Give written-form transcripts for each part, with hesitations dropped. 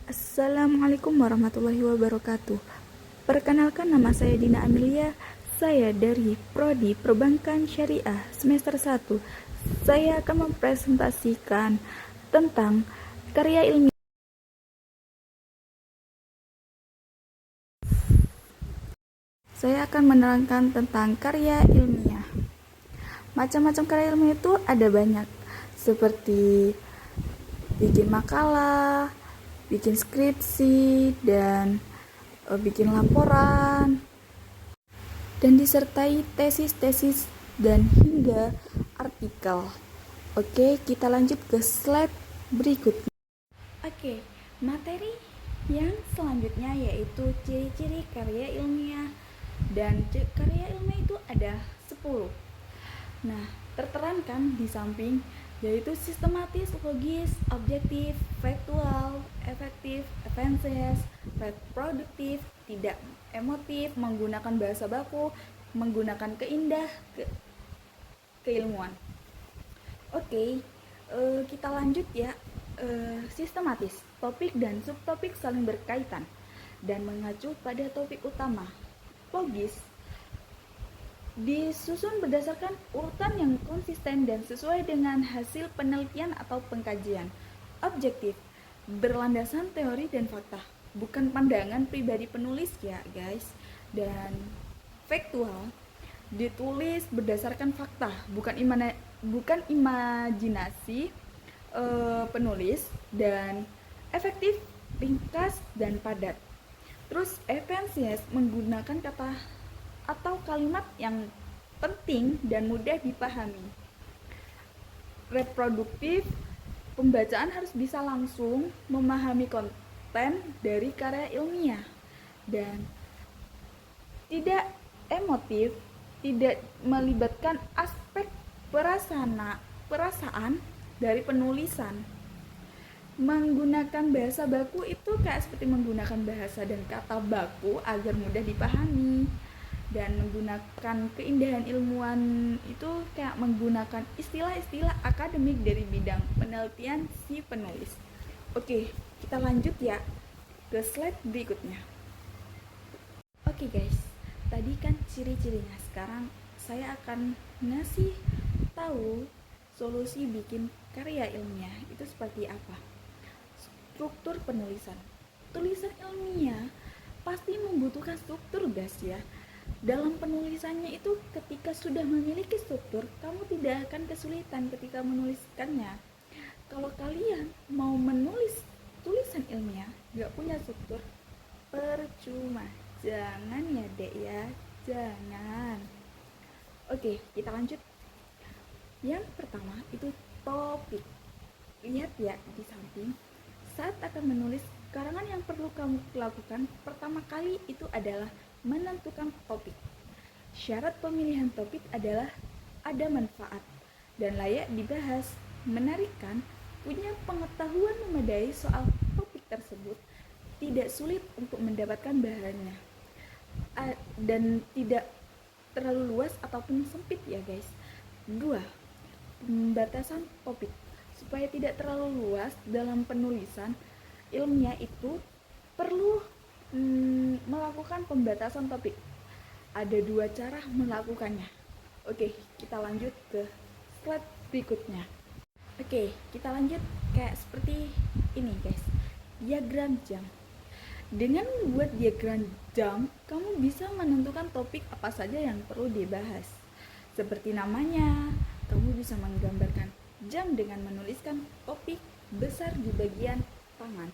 Assalamualaikum warahmatullahi wabarakatuh. Perkenalkan, nama saya Dina Amelia. Saya dari Prodi Perbankan Syariah semester 1. Saya akan mempresentasikan tentang karya ilmiah. Saya akan menerangkan tentang karya ilmiah. Macam-macam karya ilmiah itu ada banyak, seperti bikin makalah, bikin skripsi, dan bikin laporan, dan disertai tesis-tesis dan hingga artikel. Oke, kita lanjut ke slide berikutnya. Oke, materi yang selanjutnya yaitu ciri-ciri karya ilmiah. Dan karya ilmiah itu ada 10. Nah, terterangkan di samping yaitu sistematis, logis, objektif, faktual, efektif, esensial, reproduktif, tidak emotif, menggunakan bahasa baku, menggunakan keilmuan. Oke, kita lanjut ya. Sistematis, topik dan subtopik saling berkaitan dan mengacu pada topik utama. Logis, disusun berdasarkan urutan yang konsisten dan sesuai dengan hasil penelitian atau pengkajian. Objektif, berlandasan teori dan fakta, bukan pandangan pribadi penulis ya guys. Dan faktual, ditulis berdasarkan fakta, bukan imajinasi penulis. Dan efektif, ringkas dan padat. Terus esensial, menggunakan kata atau kalimat yang penting dan mudah dipahami. Reproduktif, pembacaan harus bisa langsung memahami konten dari karya ilmiah. Dan tidak emotif, tidak melibatkan aspek perasaan dari penulisan. Menggunakan bahasa baku itu kayak seperti menggunakan bahasa dan kata baku agar mudah dipahami. Dan menggunakan keindahan ilmuwan itu kayak menggunakan istilah-istilah akademik dari bidang penelitian si penulis. Oke, kita lanjut ya ke slide berikutnya. Oke guys, tadi kan ciri-cirinya. Sekarang saya akan ngasih tahu solusi bikin karya ilmiah itu seperti apa. Struktur penulisan. Tulisan ilmiah pasti membutuhkan struktur guys ya. Dalam penulisannya itu ketika sudah memiliki struktur, kamu tidak akan kesulitan ketika menuliskannya. Kalau kalian mau menulis tulisan ilmiah gak punya struktur, percuma. Jangan ya dek ya, jangan. Oke, kita lanjut. Yang pertama itu topik. Lihat ya di samping. Saat akan menulis karangan yang perlu kamu lakukan pertama kali itu adalah menentukan topik. Syarat pemilihan topik adalah ada manfaat dan layak dibahas, menarikkan, punya pengetahuan memadai soal topik tersebut, tidak sulit untuk mendapatkan bahannya, dan tidak terlalu luas ataupun sempit ya guys. 2. Pembatasan topik. Supaya tidak terlalu luas dalam penulisan ilmiah itu perlu melakukan pembatasan topik. Ada 2 cara melakukannya. Oke, kita lanjut ke slide berikutnya. Oke, kita lanjut kayak seperti ini guys. Diagram jam. Dengan membuat diagram jam, kamu bisa menentukan topik apa saja yang perlu dibahas. Seperti namanya, kamu bisa menggambarkan jam dengan menuliskan topik besar di bagian tangan.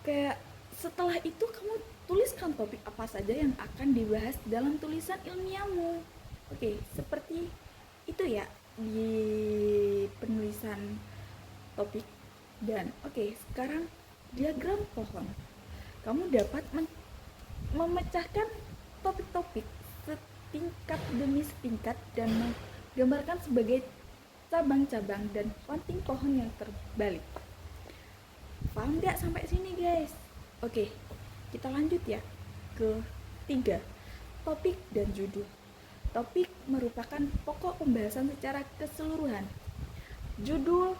Kayak setelah itu kamu tuliskan topik apa saja yang akan dibahas dalam tulisan ilmiahmu. Oke, seperti itu ya di penulisan topik. Dan oke, sekarang diagram pohon. Kamu dapat memecahkan topik-topik setingkat demi setingkat dan menggambarkan sebagai cabang-cabang dan ranting pohon yang terbalik. Paham gak sampai sini guys? Oke, kita lanjut ya ke 3. Topik dan judul. Topik merupakan pokok pembahasan secara keseluruhan. Judul